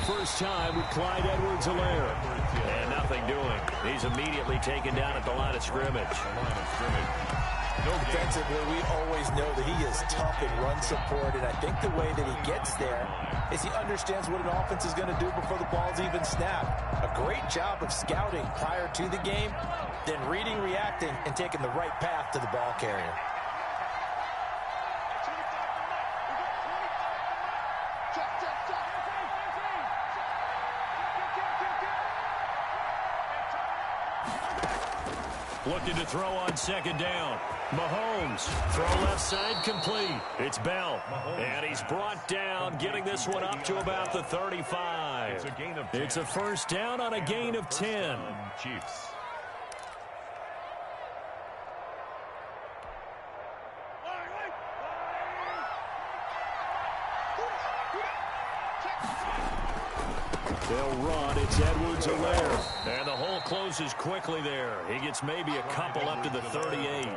first time with Clyde Edwards-Helaire. And nothing doing. He's immediately taken down at the line of scrimmage. Defensively, we always know that he is tough in run support, and I think the way that he gets there is he understands what an offense is going to do before the ball's even snapped. A great job of scouting prior to the game, then reading, reacting, and taking the right path to the ball carrier. Looking to throw on second down. Mahomes, throw left side, complete. It's Bell, and he's brought down, getting this one up to about the 35. It's a first down on a gain of 10. Chiefs. They'll run. It's Edwards-Helaire. And the hole closes quickly there. He gets maybe a couple up to the 38.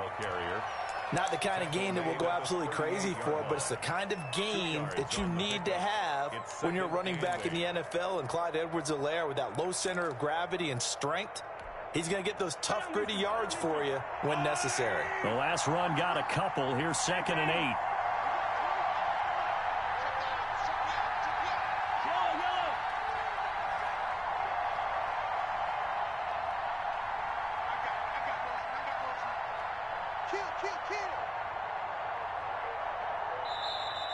Not the kind of game that we'll go absolutely crazy for, but it's the kind of game that you need to have when you're running back in the NFL. And Clyde Edwards-Helaire, with that low center of gravity and strength, he's going to get those tough, gritty yards for you when necessary. The last run got a couple. Here's 2nd and 8.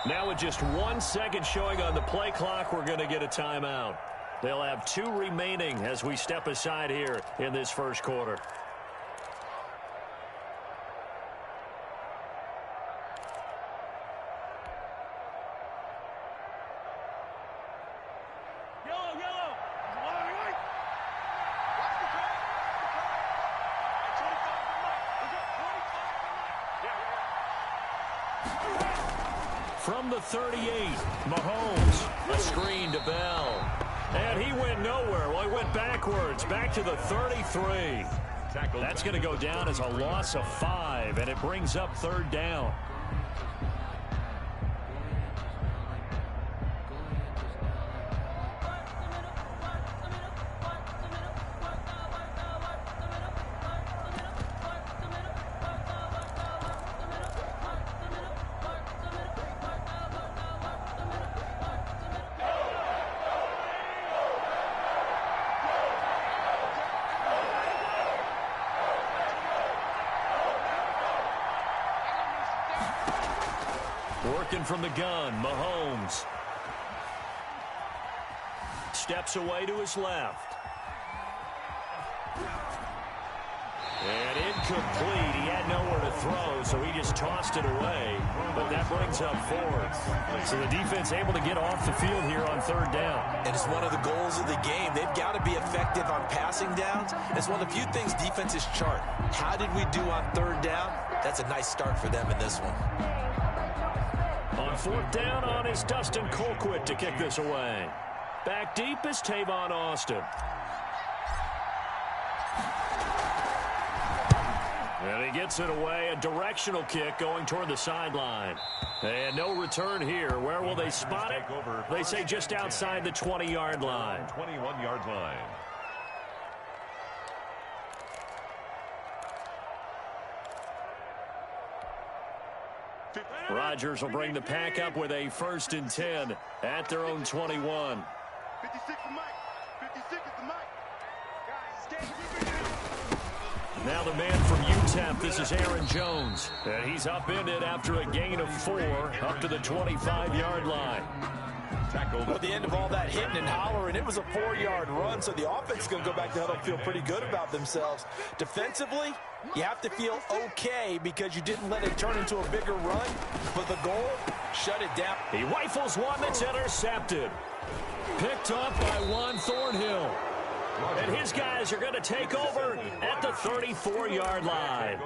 Now with just 1 second showing on the play clock, we're going to get a timeout. They'll have 2 remaining as we step aside here in this first quarter. From the 38, Mahomes, a screen to Bell. And he went nowhere. Well, he went backwards, back to the 33. That's going to go down as a loss of 5, and it brings up 3rd down. Working from the gun, Mahomes. Steps away to his left. And incomplete. He had nowhere to throw, so he just tossed it away. But that brings up 4th. So the defense able to get off the field here on 3rd down. And it's one of the goals of the game. They've got to be effective on passing downs. It's one of the few things defenses chart. How did we do on 3rd down? That's a nice start for them in this one. On 4th down on is Dustin Colquitt to kick this away. Back deep is Tavon Austin. And he gets it away. A directional kick going toward the sideline. And no return here. Where will they spot it? They say just outside the 20-yard line. 21-yard line. Rodgers will bring the pack up with a 1st and 10 at their own 21. 56 is Mike. 56 is the Mike. Now the man from UTEP, this is Aaron Jones. And he's upended after a gain of 4 up to the 25-yard line. Well, at the end of all that hitting and hollering, it was a 4-yard run, so the offense is going to go back to huddle and feel pretty good about themselves. Defensively, you have to feel okay because you didn't let it turn into a bigger run, but the goal, shut it down. He rifles one that's intercepted. Picked up by Juan Thornhill. And his guys are going to take over at the 34-yard line.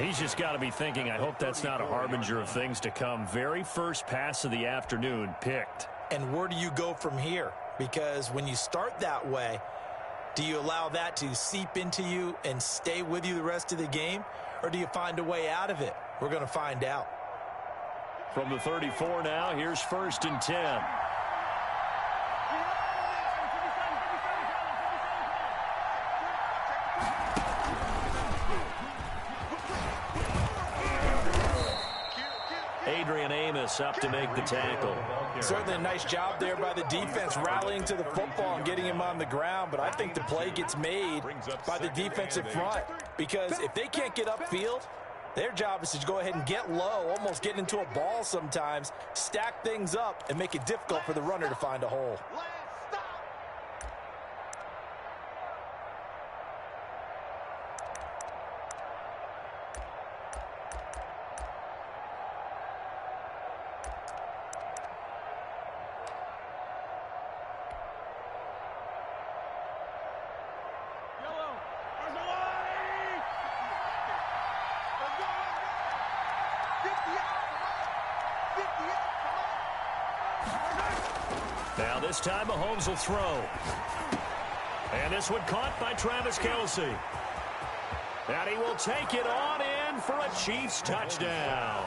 He's just got to be thinking, I hope that's not a harbinger of things to come. Very first pass of the afternoon picked. And where do you go from here? Because when you start that way, do you allow that to seep into you and stay with you the rest of the game? Or do you find a way out of it? We're going to find out. From the 34 now, here's 1st and 10. Adrian Amos up to make the tackle. Certainly a nice job there by the defense, rallying to the football and getting him on the ground. But I think the play gets made by the defensive front, because if they can't get upfield, their job is to go ahead and get low, almost get into a ball sometimes, stack things up, and make it difficult for the runner to find a hole. Now this time Mahomes will throw. And this one caught by Travis Kelce. And he will take it on in for a Chiefs touchdown.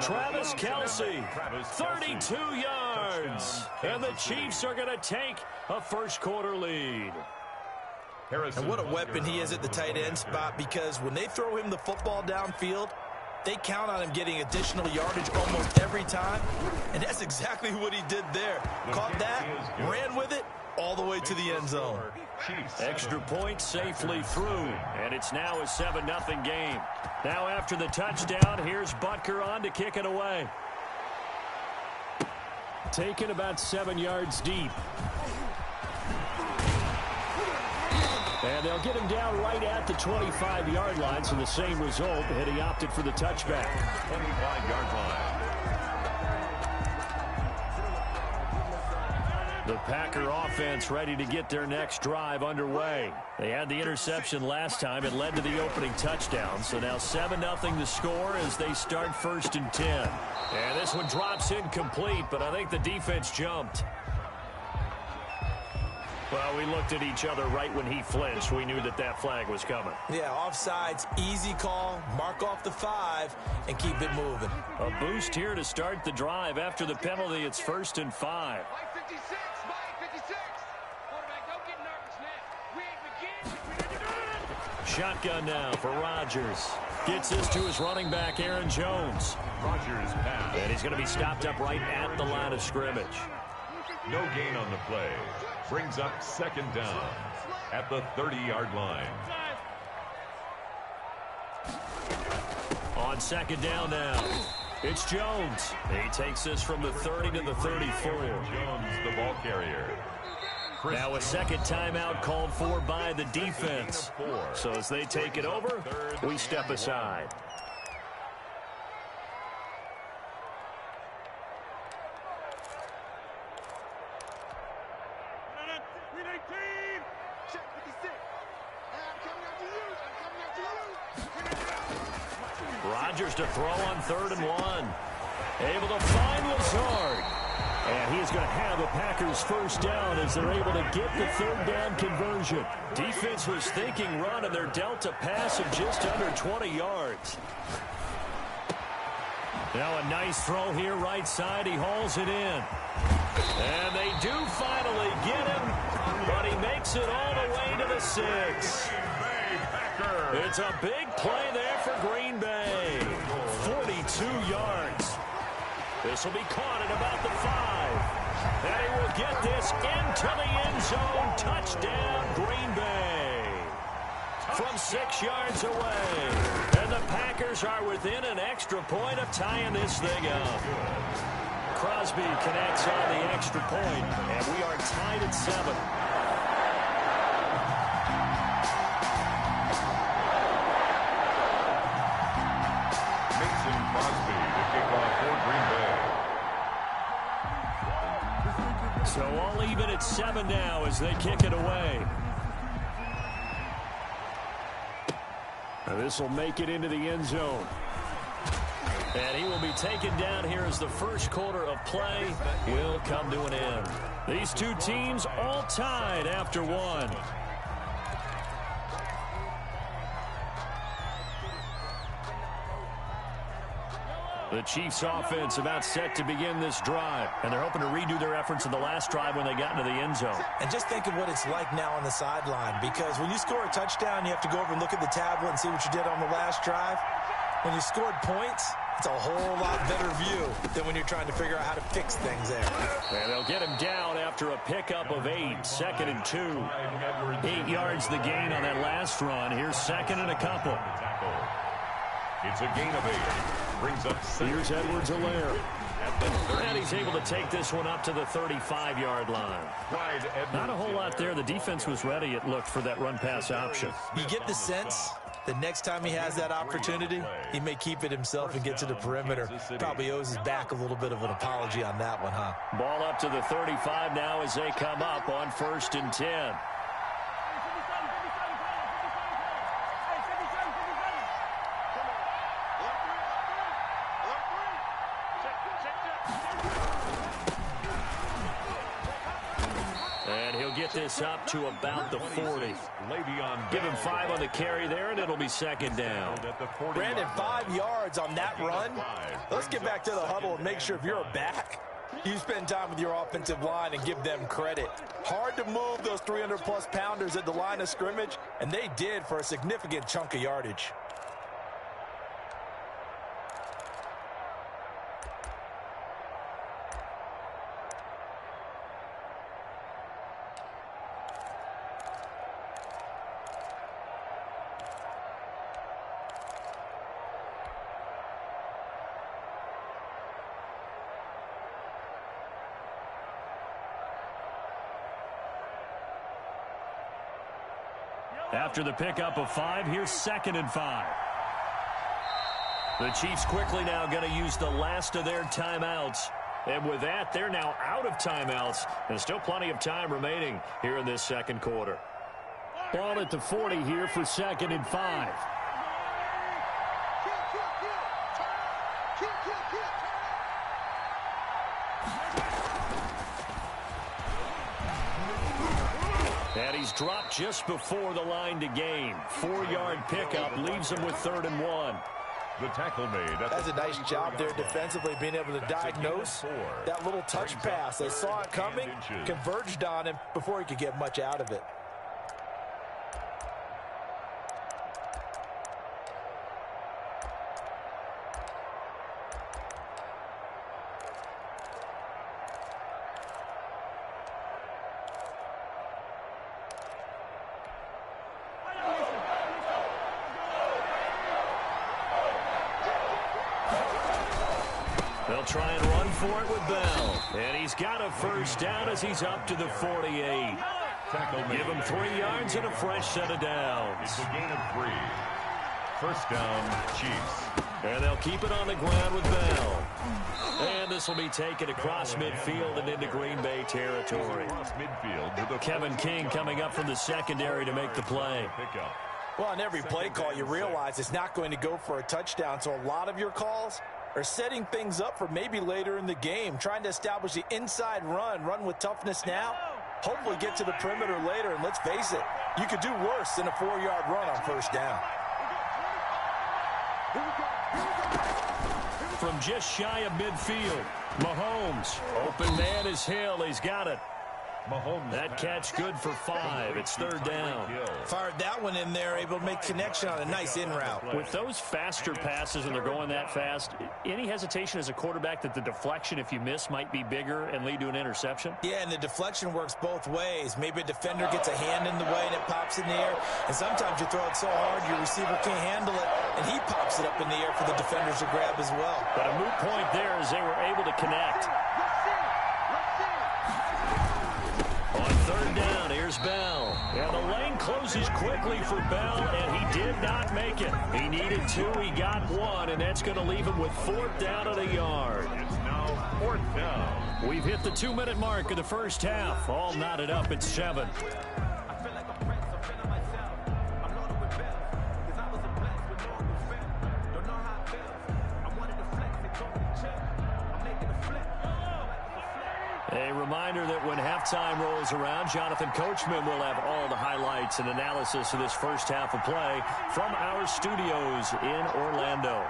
Travis Kelce, 32 yards. And the Chiefs are going to take a first-quarter lead. And what a weapon he is at the tight end spot, because when they throw him the football downfield, they count on him getting additional yardage almost every time. And that's exactly what he did there. Caught that, ran with it, all the way to the end zone. Extra point safely through, and it's now a 7-0 game. Now after the touchdown, here's Butker on to kick it away. Taken about 7 yards deep. And they'll get him down right at the 25-yard line, so the same result, and he opted for the touchback. 25-yard line. The Packer offense ready to get their next drive underway. They had the interception last time. It led to the opening touchdown. So now 7-0 the score as they start 1st and 10. And this one drops incomplete, but I think the defense jumped. Well, we looked at each other right when he flinched. We knew that that flag was coming. Yeah, offsides, easy call, mark off the 5, and keep it moving. A boost here to start the drive. After the penalty, it's 1st and 5. Shotgun now for Rodgers. Gets this to his running back, Aaron Jones. Rodgers pass. And he's going to be stopped up right at the line of scrimmage. No gain on the play. Brings up 2nd down at the 30-yard line. On 2nd down now, it's Jones. He takes this from the 30 to the 34. Jones, the ball carrier. Now a second timeout called for by the defense. So as they take it over, we step aside. Rodgers to throw on 3rd and 1. Able to find Lazard. And he is going to have a Packers first down as they're able to get the 3rd down conversion. Defense was thinking run, and they're dealt a pass of just under 20 yards. Now a nice throw here right side. He hauls it in. And they do finally get him, but he makes it all the way to the 6. It's a big play there for Green Bay. 42 yards. This will be caught at about the 5. And he will get this into the end zone. Touchdown, Green Bay. From 6 yards away. And the Packers are within an extra point of tying this thing up. Crosby connects on the extra point, and we are tied at 7. So all even at 7 now as they kick it away. And this will make it into the end zone. And he will be taken down here as the first quarter of play will come to an end. These two teams all tied after 1. The Chiefs offense about set to begin this drive, and they're hoping to redo their efforts in the last drive when they got into the end zone. And just think of what it's like now on the sideline, because when you score a touchdown, you have to go over and look at the tablet and see what you did on the last drive. When you scored points, It's a whole lot better view than when you're trying to figure out how to fix things there. And they'll get him down after a pickup of 8, 2nd and 2. 8 yards the gain on that last run. Here's 2nd and a couple. It's a gain of 8. Brings up 7. Here's Edwards-Helaire. And he's able to take this one up to the 35-yard line. Not a whole lot there. The defense was ready, it looked, for that run-pass option. You get the sense the next time he has that opportunity, he may keep it himself and get to the perimeter. Probably owes his back a little bit of an apology on that one, huh? Ball up to the 35 now as they come up on 1st and 10. Get this up to about the 40. Give him 5 on the carry there, and it'll be 2nd down. Brandon, 5 yards on that run. Let's get back to the huddle and make sure if you're a back, you spend time with your offensive line and give them credit. Hard to move those 300-plus pounders at the line of scrimmage, and they did for a significant chunk of yardage. After the pickup of 5, here's 2nd and 5. The Chiefs quickly now going to use the last of their timeouts. And with that, they're now out of timeouts. There's still plenty of time remaining here in this second quarter. Ball at the 40 here for 2nd and 5. And he's dropped just before the line to gain. 4-yard pickup leaves him with 3rd and 1. The tackle made. That's a nice job there defensively, being able to diagnose that little touch pass. They saw it coming, converged on him before he could get much out of it. They'll try and run for it with Bell. And he's got a 1st down as he's up to the 48. Give him 3 yards and a fresh set of downs. It's a gain of 3. 1st down, Chiefs. And they'll keep it on the ground with Bell. And this will be taken across midfield and into Green Bay territory. Kevin King coming up from the secondary to make the play. Well, on every play call, you realize it's not going to go for a touchdown, so a lot of your calls are setting things up for maybe later in the game, trying to establish the inside run with toughness now, hopefully get to the perimeter later, and let's face it, you could do worse than a 4-yard run on 1st down. From just shy of midfield, Mahomes. Open man is Hill. He's got it. Mahomes. That catch good for 5. It's 3rd down. Fired that one in there, able to make connection on a nice in route. With those faster passes when they're going that fast, any hesitation as a quarterback that the deflection, if you miss, might be bigger and lead to an interception? Yeah, and the deflection works both ways. Maybe a defender gets a hand in the way and it pops in the air. And sometimes you throw it so hard your receiver can't handle it, and he pops it up in the air for the defenders to grab as well. But a moot point there as they were able to connect. On 3rd down, here's Bell. And the lane closes quickly for Bell, and he did not make it. He needed 2, he got 1, and that's going to leave him with 4th down and a yard. It's now 4th down. We've hit the 2-minute mark of the first half. All knotted up at 7. A reminder that when halftime rolls around, Jonathan Coachman will have all the highlights and analysis of this first half of play from our studios in Orlando.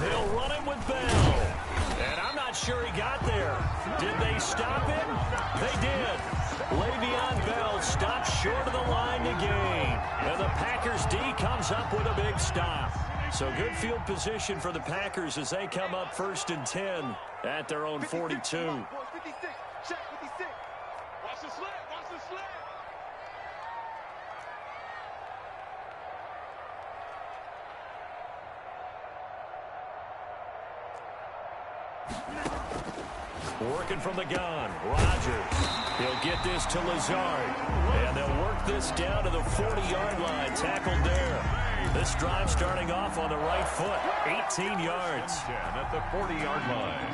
They'll run him with Bell. And I'm not sure he got there. Did they stop him? They did. Le'Veon Bell stopped short of the line to gain. And the Packers D comes up with a big stop. So good field position for the Packers as they come up 1st and 10 at their own 42. 56, check 56. Watch the slant, watch the slant. Working from the gun, Rodgers. He'll get this to Lazard. And they'll work this down to the 40-yard line, tackled there. This drive starting off on the right foot, 18 yards. 10 at the 40-yard line.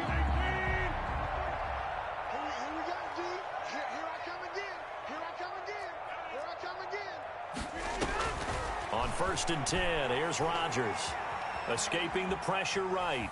Here we go, G. Here I come again. Here I come again. Here I come again. On 1st and 10, here's Rodgers. Escaping the pressure right.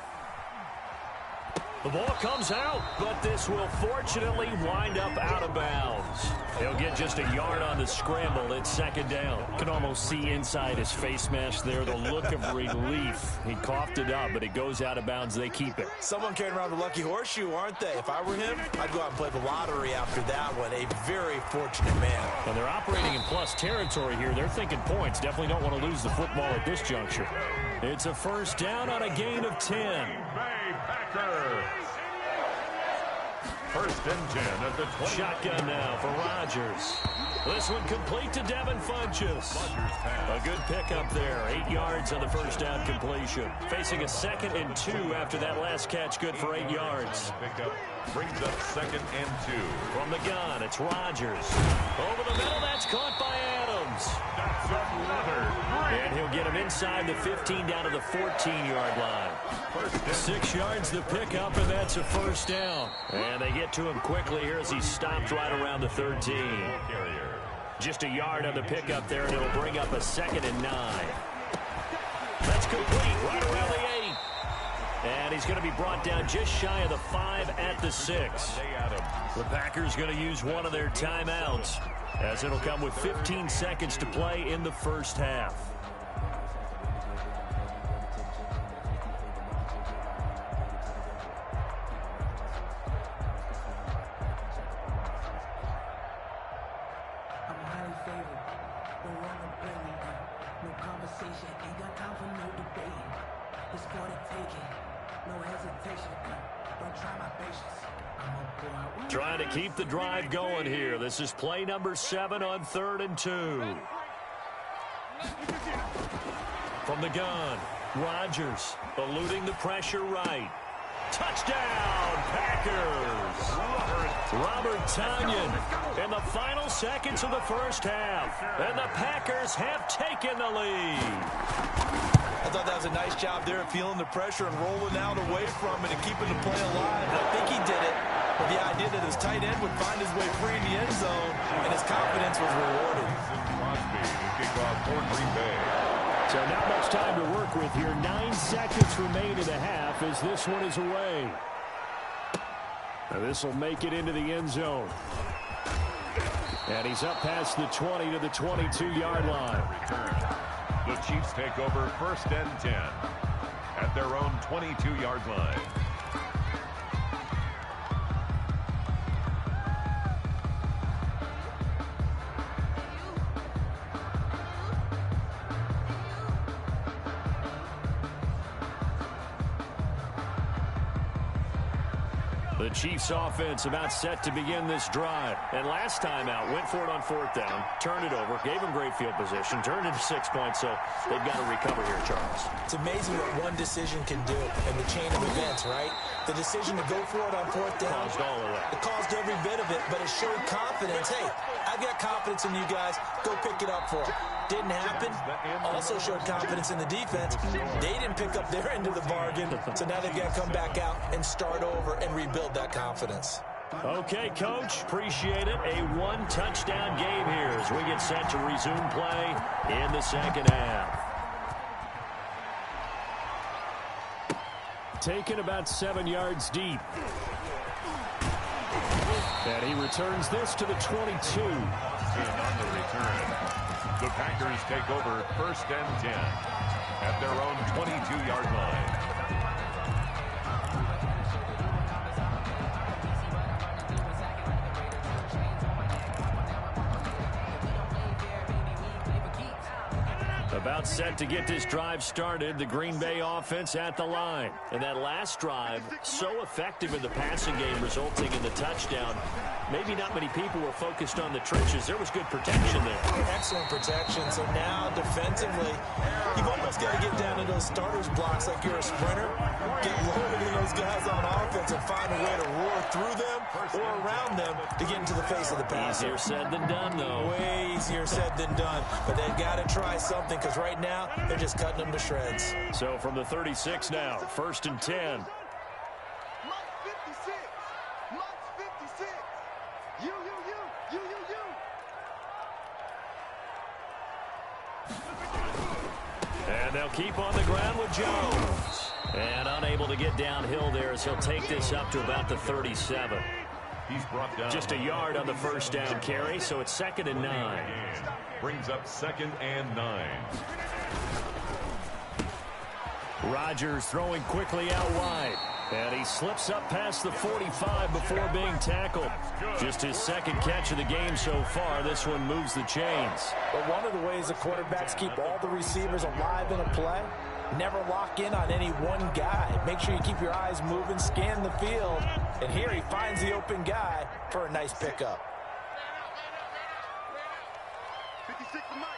The ball comes out, but this will fortunately wind up out of bounds. He'll get just a yard on the scramble. It's 2nd down. Can almost see inside his face mask there the look of relief. He coughed it up, but it goes out of bounds. They keep it. Someone carrying around the lucky horseshoe, aren't they? If I were him, I'd go out and play the lottery after that one. A very fortunate man. And they're operating in plus territory here. They're thinking points. Definitely don't want to lose the football at this juncture. It's a 1st down on a gain of 10. Bay Packers. 1st and 10 at the 20. Shotgun now for Rodgers. This one complete to Devin Funchess. A good pickup there. 8 yards on the 1st down completion. Facing a 2nd and 2 after that last catch, good for 8 yards. Pickup brings up 2nd and 2. From the gun, it's Rodgers. Over the middle, that's caught by Adams. That's another. And he'll get him inside the 15 down to the 14-yard line. 6 yards the pickup, and that's a 1st down. And they get to him quickly here as he stopped right around the 13. Just a yard on the pickup there, and it'll bring up a 2nd and 9. That's complete right around the 8. And he's going to be brought down just shy of the 5 at the 6. The Packers going to use one of their timeouts, as it'll come with 15 seconds to play in the 1st half. Trying to keep the drive going here. This is play number 7 on 3rd and 2. From the gun, Rodgers eluding the pressure right. Touchdown, Packers! Robert Tonyan in the final seconds of the 1st half. And the Packers have taken the lead. I thought that was a nice job there of feeling the pressure and rolling out away from it and keeping the play alive. I think he did it with the idea that his tight end would find his way free in the end zone, and his confidence was rewarded. So not much time to work with here. 9 seconds remain in the half as this one is away. Now this will make it into the end zone. And he's up past the 20 to the 22-yard line. The Chiefs take over 1st and 10 at their own 22-yard line. The Chiefs offense about set to begin this drive. And last time out, went for it on 4th down, turned it over, gave them great field position, turned it to 6 points, so they've got to recover here, Charles. It's amazing what one decision can do in the chain of events, right? The decision to go for it on 4th down. Caused all of that. It caused every bit of it, but it showed confidence. Hey, I've got confidence in you guys. Go pick it up for them. Didn't happen. Also showed confidence in the defense. They didn't pick up their end of the bargain, so now they've got to come back out and start over and rebuild that confidence. Okay, Coach, appreciate it. A one-touchdown game here as we get set to resume play in the 2nd half. Taken about 7 yards deep. And he returns this to the 22. And on the return, the Packers take over 1st and 10 at their own 22-yard line. About set to get this drive started, the Green Bay offense at the line. And that last drive, so effective in the passing game, resulting in the touchdown. Maybe not many people were focused on the trenches. There was good protection there. Excellent protection. So now, defensively, you've almost got to get down to those starters blocks like you're a sprinter. Get loaded in those guys on offense and find a way to roar through them or around them to get into the face of the passer. Easier said than done, though. Way easier said than done. But they've got to try something because right now, they're just cutting them to shreds. So from the 36 now, 1st and 10. Mike 56. Mike 56. You. And they'll keep on the ground with Jones. And unable to get downhill there as he'll take this up to about the 37. He's brought down. Just a yard on the first down carry, so it's 2nd and 9. Brings up 2nd and 9. Rodgers throwing quickly out wide. And he slips up past the 45 before being tackled. Just his 2nd catch of the game so far. This one moves the chains. But one of the ways the quarterbacks keep all the receivers alive in a play, never lock in on any one guy. Make sure you keep your eyes moving, scan the field. And here he finds the open guy for a nice pickup. 56 to Mike.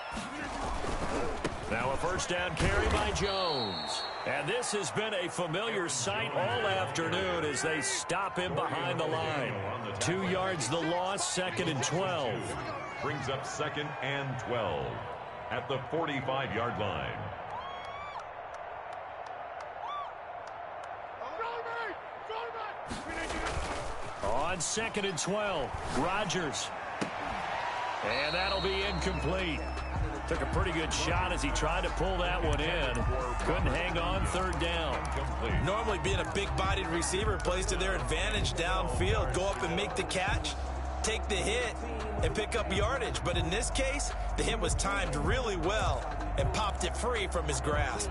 Now a first down carry by Jones. And this has been a familiar sight all afternoon as they stop him behind the line. 2 yards the loss, 2nd and 12. Brings up 2nd and 12 at the 45-yard line. On 2nd and 12, Rodgers. And that'll be incomplete. Took a pretty good shot as he tried to pull that one in. Couldn't hang on, 3rd down. Normally being a big-bodied receiver plays to their advantage downfield. Go up and make the catch, take the hit, and pick up yardage. But in this case, the hit was timed really well and popped it free from his grasp.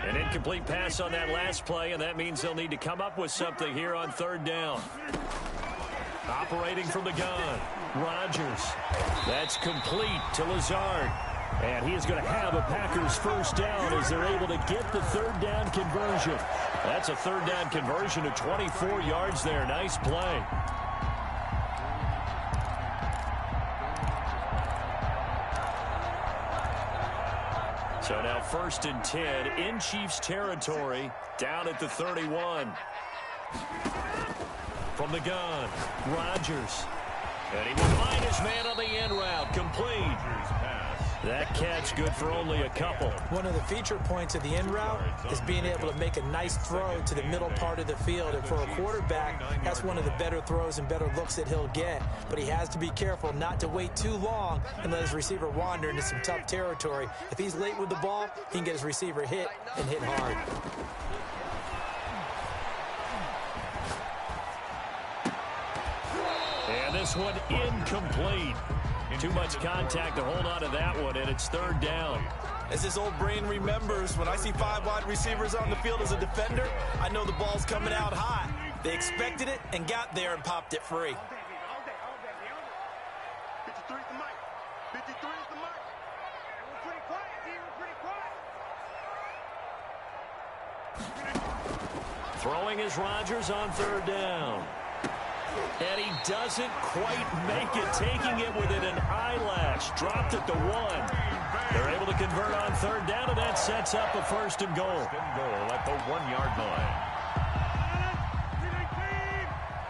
An incomplete pass on that last play, and that means they'll need to come up with something here on 3rd down. Operating from the gun, Rodgers. That's complete to Lazard. And he is going to have a Packers first down as they're able to get the 3rd down conversion. That's a 3rd down conversion of 24 yards there. Nice play. So now 1st and 10 in Chiefs territory, down at the 31. From the gun, Rodgers. And he will find his man on the end route, complete. That catch good for only a couple. One of the feature points of the in route is being able to make a nice throw to the middle part of the field. And for a quarterback, that's one of the better throws and better looks that he'll get. But he has to be careful not to wait too long and let his receiver wander into some tough territory. If he's late with the ball, he can get his receiver hit and hit hard. And this one incomplete. Too much contact to hold on to that one, and it's 3rd down. As his old brain remembers, when I see 5 wide receivers on the field as a defender, I know the ball's coming out hot. They expected it and got there and popped it free. 53 is the Mike. 53 is the Mike. We're pretty quiet here. We're pretty quiet. Throwing is Rodgers on 3rd down. And he doesn't quite make it, taking it within an eyelash. Dropped it to 1. They're able to convert on 3rd down, and that sets up a 1st and goal. 1st and goal at the 1-yard line.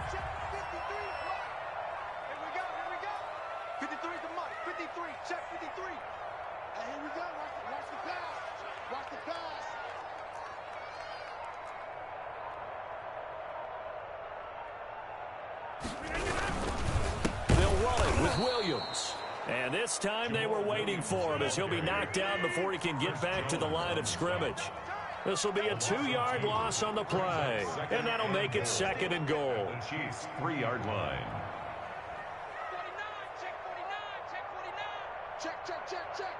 Check 53. Here we go. 53 is the Mike. 53. Check 53. And here we go. Watch the pass. Watch the pass. They'll run it with Williams. And this time they were waiting for him as he'll be knocked down before he can get back to the line of scrimmage. This will be a 2-yard loss on the play. And that'll make it 2nd and goal. The Chiefs' 3-yard line. 49. Check 49. Check 49. Check.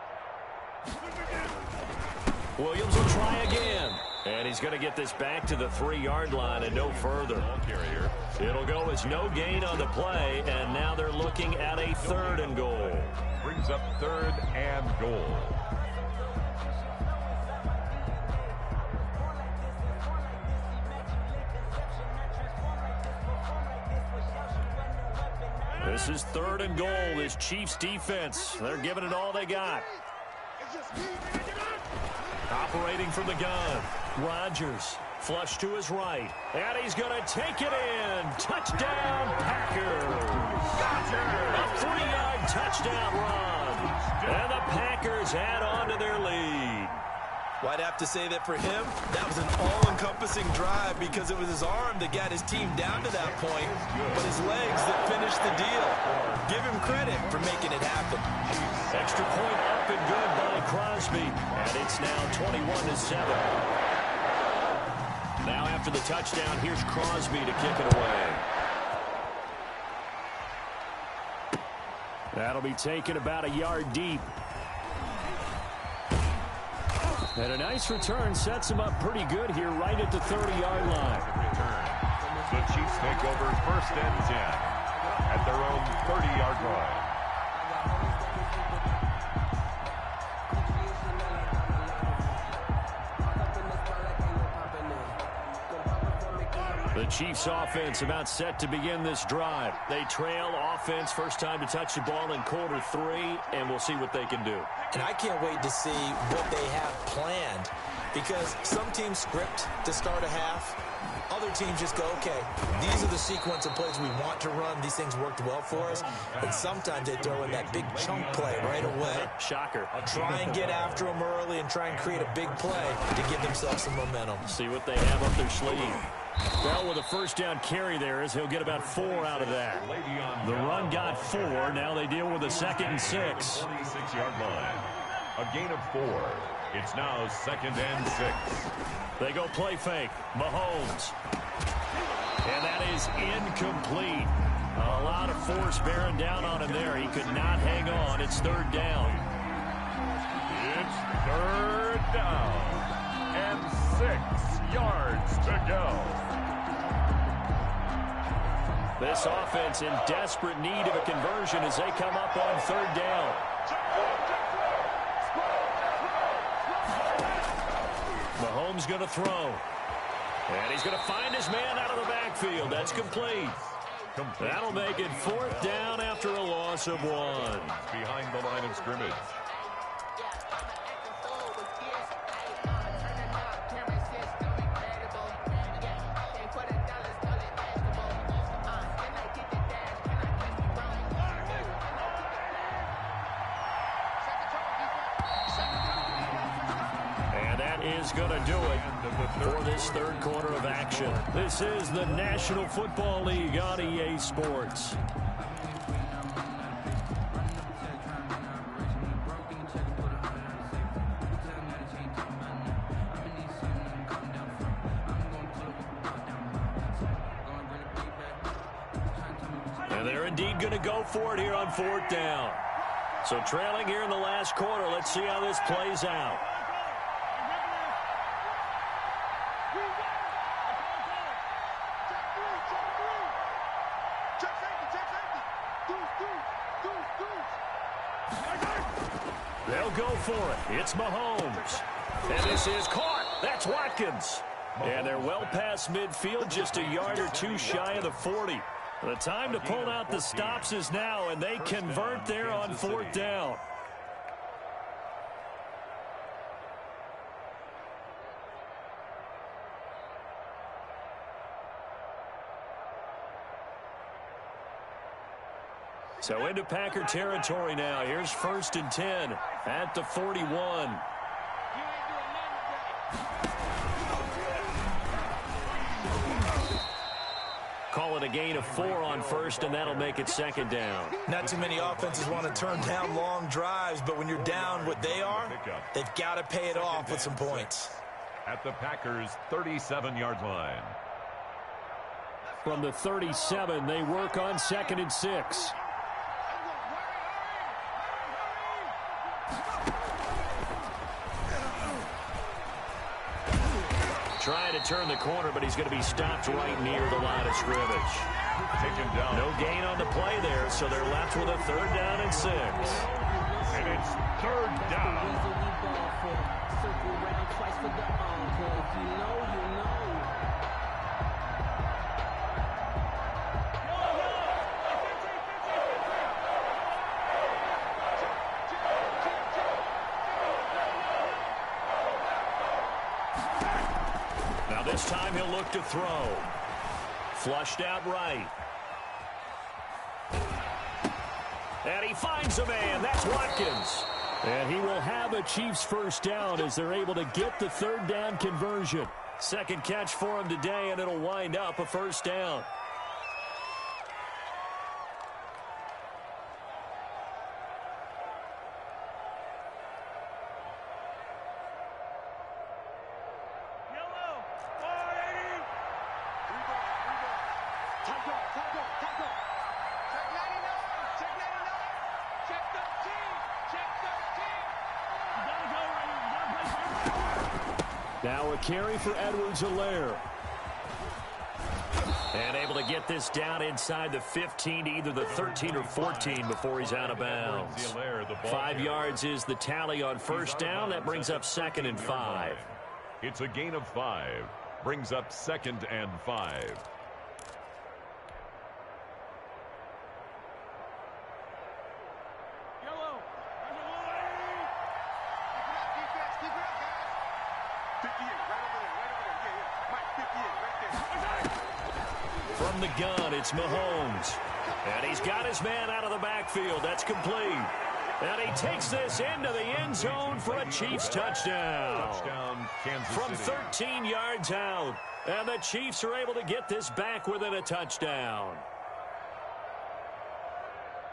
Williams will try again. And he's going to get this back to the 3-yard line and no further. It'll go as no gain on the play, and now they're looking at a 3rd and goal. Brings up 3rd and goal. This is 3rd and goal. This Chiefs defense, they're giving it all they got. Operating from the gun. Rodgers, flush to his right. And he's going to take it in. Touchdown, Packers. A 3-yard touchdown run. And the Packers add on to their lead. Well, I'd have to say that for him, that was an all-encompassing drive because it was his arm that got his team down to that point, but his legs that finished the deal. Give him credit for making it happen. Extra point up and good by Crosby. And it's now 21-7. Now after the touchdown, here's Crosby to kick it away. That'll be taken about a yard deep. And a nice return sets him up pretty good here right at the 30-yard line. The Chiefs take over 1st and 10 at their own 30-yard line. The Chiefs offense about set to begin this drive. They trail offense, first time to touch the ball in quarter 3, and we'll see what they can do. And I can't wait to see what they have planned because some teams script to start a half. Other teams just go, okay, these are the sequence of plays we want to run. These things worked well for us. And sometimes they throw in that big chunk play right away. Shocker. Try and get after them early and try and create a big play to give themselves some momentum. See what they have up their sleeve. Bell with a 1st down carry there as he'll get about 4 out of that. The run got 4. Now they deal with a 2nd and 6. 26-yard line. A gain of 4. It's now 2nd and 6. They go play fake. Mahomes. And that is incomplete. A lot of force bearing down on him there. He could not hang on. It's 3rd down. It's 3rd down. And 6 yards to go. This offense in desperate need of a conversion as they come up on 3rd down. Mahomes going to throw. And he's going to find his man out of the backfield. That's complete. That'll make it 4th down after a loss of 1. Behind the line of scrimmage. Is going to do it for this 3rd quarter of action. This is the National Football League on EA Sports. And they're indeed going to go for it here on 4th down. So trailing here in the last quarter, let's see how this plays out. They'll go for it. It's Mahomes. And this is caught. That's Watkins. And they're well past midfield, just a yard or 2 shy of the 40. The time to pull out the stops is now, and they convert there on 4th down. So into Packer territory now. Here's 1st and 10 at the 41. Call it a gain of 4 on 1st, and that'll make it 2nd down. Not too many offenses want to turn down long drives, but when you're down what they are, they've got to pay it off with some points. At the Packers' 37-yard line. From the 37, they work on 2nd and 6. Trying to turn the corner, but he's going to be stopped right near the line of scrimmage. Taken down. No gain on the play there, so they're left with a 3rd down and 6. And it's 3rd down. Now this time he'll look to throw. Flushed out right. And he finds a man. That's Watkins. And he will have a Chiefs 1st down as they're able to get the 3rd down conversion. 2nd catch for him today, and it'll wind up a 1st down. Now a carry for Edwards-Helaire. And able to get this down inside the 15 to either the 13 or 14 before he's out of bounds. 5 yards is the tally on 1st down. That brings up 2nd and 5. It's a gain of 5. Brings up 2nd and 5. From the gun, it's Mahomes. And he's got his man out of the backfield. That's complete. And he takes this into the end zone for a Chiefs touchdown. From 13 yards out. And the Chiefs are able to get this back within a touchdown.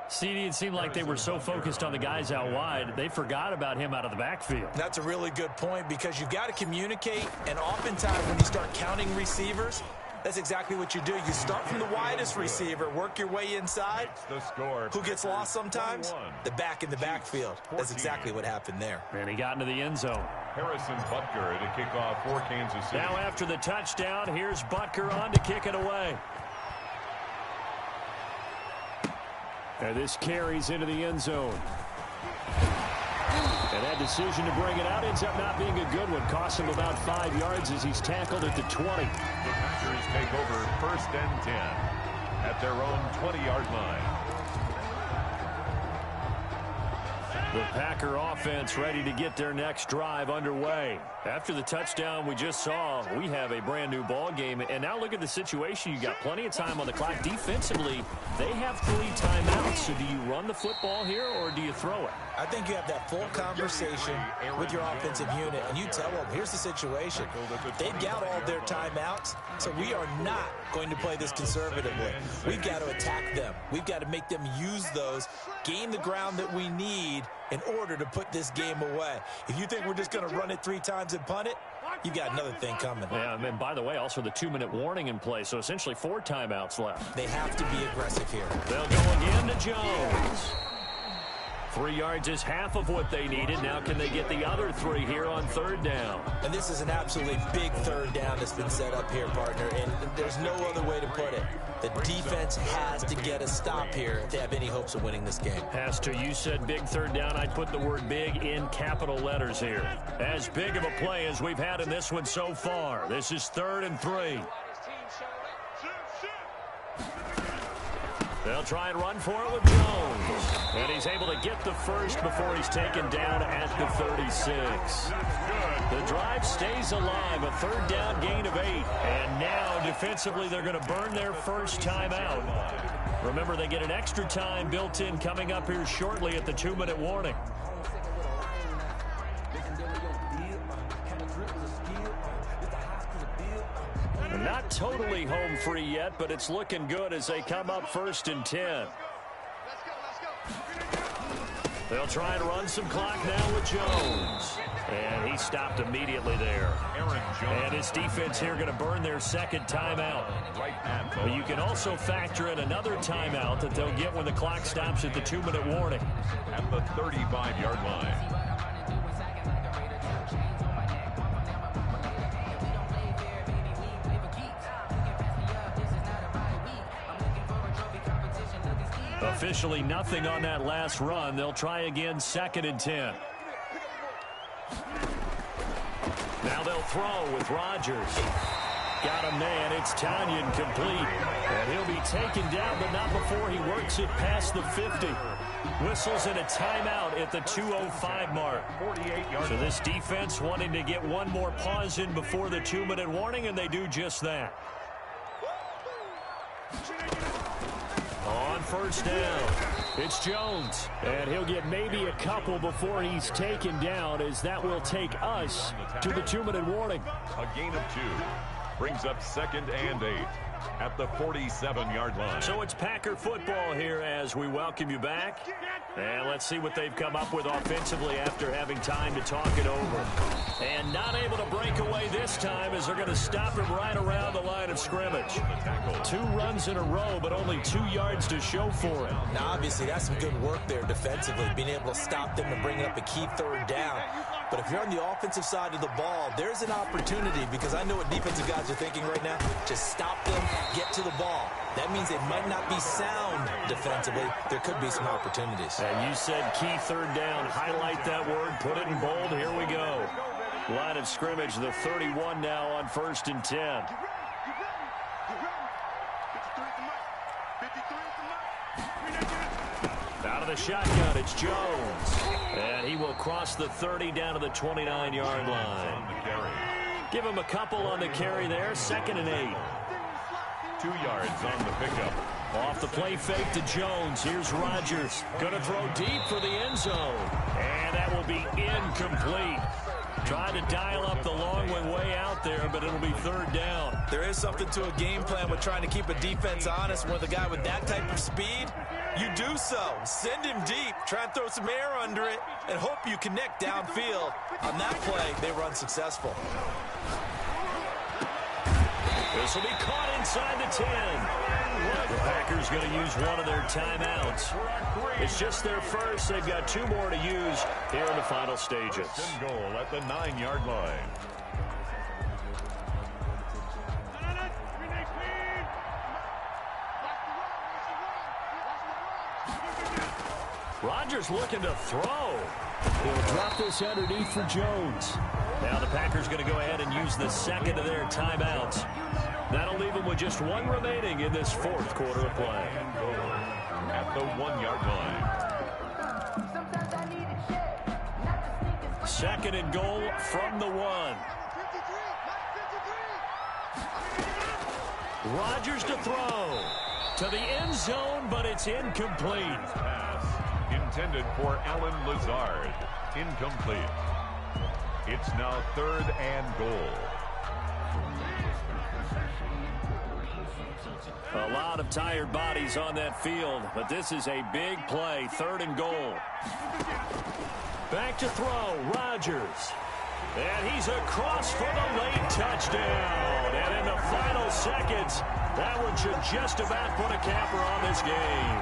CD, it seemed like they were so focused on the guys out wide, they forgot about him out of the backfield. That's a really good point because you've got to communicate, and oftentimes when you start counting receivers, that's exactly what you do. You start from the widest receiver, work your way inside. Who gets lost sometimes? The back in the backfield. That's exactly what happened there. And he got into the end zone. Harrison Butker to kick off for Kansas City. Now after the touchdown, here's Butker on to kick it away. And this carries into the end zone. And that decision to bring it out ends up not being a good one. Cost him about 5 yards as he's tackled at the 20. The Packers take over 1st and 10 at their own 20-yard line. The Packer offense ready to get their next drive underway. After the touchdown we just saw, we have a brand new ball game. And now look at the situation. You got plenty of time on the clock. Defensively, they have 3 timeouts. So do you run the football here or do you throw it? I think you have that full conversation with your offensive unit, and you tell them, here's the situation. They've got all their timeouts, so we are not going to play this conservatively. We've got to attack them. We've got to make them use those, gain the ground that we need in order to put this game away. If you think we're just going to run it 3 times and punt it, you got another thing coming. Yeah, and by the way, also the 2-minute warning in play, so essentially 4 timeouts left. They have to be aggressive here. They'll go again to Jones. 3 yards is half of what they needed. Now can they get the other 3 here on 3rd down? And this is an absolutely big 3rd down that's been set up here, partner, and there's no other way to put it. The defense has to get a stop here if they have any hopes of winning this game. Has to. You said big 3rd down. I'd put the word big in capital letters here. As big of a play as we've had in this one so far. This is 3rd and 3. They'll try and run for it with Jones. And he's able to get the first before he's taken down at the 36. The drive stays alive. A 3rd down gain of 8. And now defensively they're going to burn their first timeout. Remember, they get an extra time built in coming up here shortly at the 2-minute warning. Not totally home free yet, but it's looking good as they come up 1st and 10. They'll try and run some clock now with Jones. And he stopped immediately there. And his defense here going to burn their 2nd timeout. But you can also factor in another timeout that they'll get when the clock stops at the 2-minute warning. At the 35-yard line. Officially nothing on that last run. They'll try again, 2nd and 10. Now they'll throw with Rodgers. Got a man. It's Tanyan complete. And he'll be taken down, but not before he works it past the 50. Whistles in a timeout at the 2:05 mark. So this defense wanting to get one more pause in before the 2-minute warning, and they do just that. On 1st down, it's Jones. And he'll get maybe a couple before he's taken down, as that will take us to the 2-minute warning. A gain of 2 brings up 2nd and 8 at the 47-yard line. So it's Packer football here as we welcome you back. And let's see what they've come up with offensively after having time to talk it over. And not able to break away this time as they're going to stop him right around the line of scrimmage. 2 runs in a row, but only 2 yards to show for it. Now, obviously, that's some good work there defensively, being able to stop them and bring up a key 3rd down. But if you're on the offensive side of the ball, there's an opportunity, because I know what defensive guys are thinking right now. Just stop them, get to the ball. That means they might not be sound defensively. There could be some opportunities. And you said key 3rd down. Highlight that word. Put it in bold. Here we go. Line of scrimmage, the 31 now on 1st and 10. Out of the shotgun, it's Jones. And he will cross the 30 down to the 29-yard line. Give him a couple on the carry there. 2nd and 8. 2 yards on the pickup. Off the play fake to Jones. Here's Rodgers. Going to throw deep for the end zone. And that will be incomplete. Trying to dial up the long one way out there, but it'll be 3rd down. There is something to a game plan with trying to keep a defense honest. With a guy with that type of speed, you do so. Send him deep. Try and throw some air under it and hope you connect downfield. On that play, they were unsuccessful. This will be caught inside the 10. The Packers going to use one of their timeouts. It's just their first. They've got 2 more to use here in the final stages. Goal at the 9-yard line. Rodgers looking to throw. He'll drop this underneath for Jones. Now the Packers going to go ahead and use the 2nd of their timeouts. That'll leave them with just 1 remaining in this 4th quarter of play. At the 1-yard line. 2nd and goal from the 1. Rodgers to throw. To the end zone, but it's incomplete. Pass intended for Alan Lazard. Incomplete. It's now 3rd and goal. A lot of tired bodies on that field, but this is a big play. 3rd and goal. Back to throw, Rodgers. And he's across for the late touchdown. And in the final seconds, that one should just about put a capper on this game.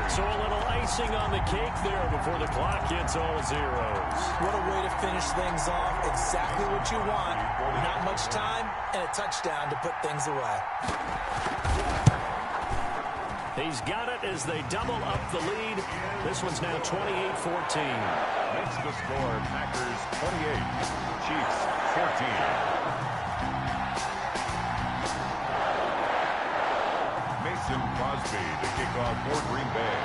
So a little icing on the cake there before the clock hits all zeros. What a way to finish things off. Exactly what you want. Not much time and a touchdown to put things away. He's got it as they double up the lead. This one's now 28-14. Makes the score Packers 28, Chiefs 14. Mason Crosby to kick off for Green Bay.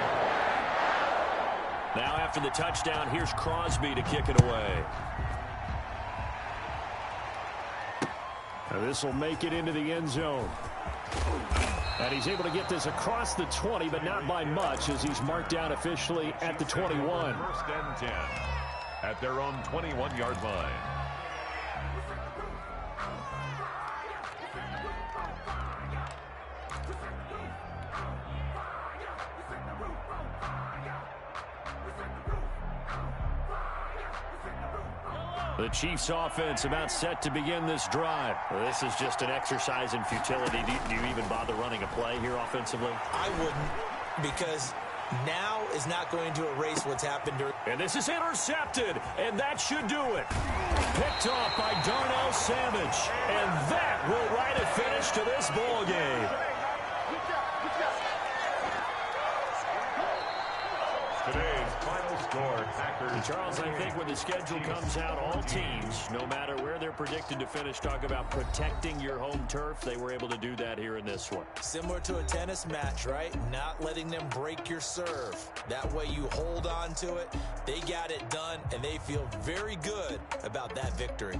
Now after the touchdown, here's Crosby to kick it away. Now this will make it into the end zone. And he's able to get this across the 20, but not by much, as he's marked down officially at the 21. 1st and 10 at their own 21-yard line. The Chiefs offense about set to begin this drive. Well, this is just an exercise in futility. Do you even bother running a play here offensively? I wouldn't, because now is not going to erase what's happened during. And this is intercepted, and that should do it. Picked off by Darnell Savage, and that will write a finish to this ball game. Packers. And Charles, I think when the schedule comes out, all teams, no matter where they're predicted to finish, talk about protecting your home turf. They were able to do that here in this one. Similar to a tennis match, right? Not letting them break your serve. That way you hold on to it. They got it done, and they feel very good about that victory.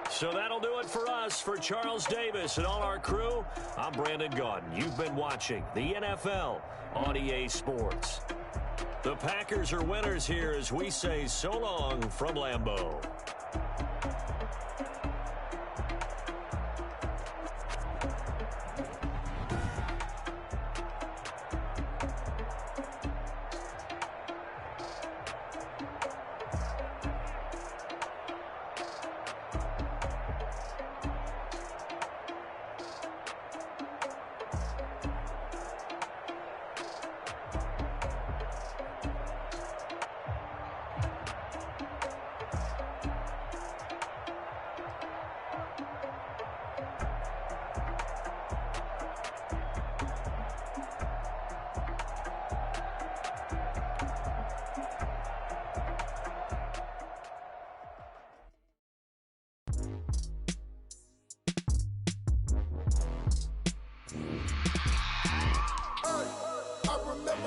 So that'll do it for us. For Charles Davis and all our crew, I'm Brandon Gaudin. You've been watching the NFL on EA Sports. The Packers are winners here as we say so long from Lambeau.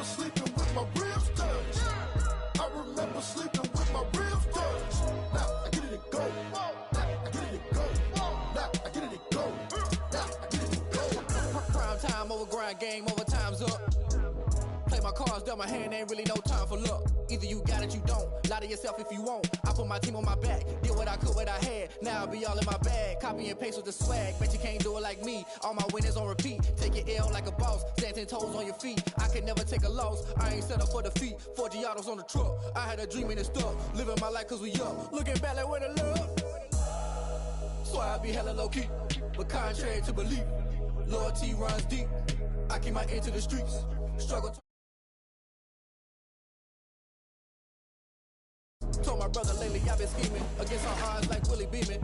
Sleeping with my ribs touched. I remember sleeping with my ribs touched. Now I get it to go. Now I get it to go. Now I get it to go. Now I get it to go. Prime time over grind game, over time's up. Play my cards, dealt my hand, ain't really no time for luck. Either you got it, you don't. Lie to yourself if you won't. I put my team on my back, did what I could, what I had. Now I'll be all in my bag. Copy and paste with the swag. Bet you can't do it like me. All my winners on repeat. Take your L like a boss. Stand 10 toes on your feet. I can never take a loss. I ain't set up for defeat. 4 Giottos on the truck. I had a dream and it stuck. Living my life cause we up. Looking back like where the love. So I be hella low key. But contrary to belief, loyalty runs deep. I keep my ear to the streets. Struggle to told my brother lately I've been scheming against our odds like Willie Beeman.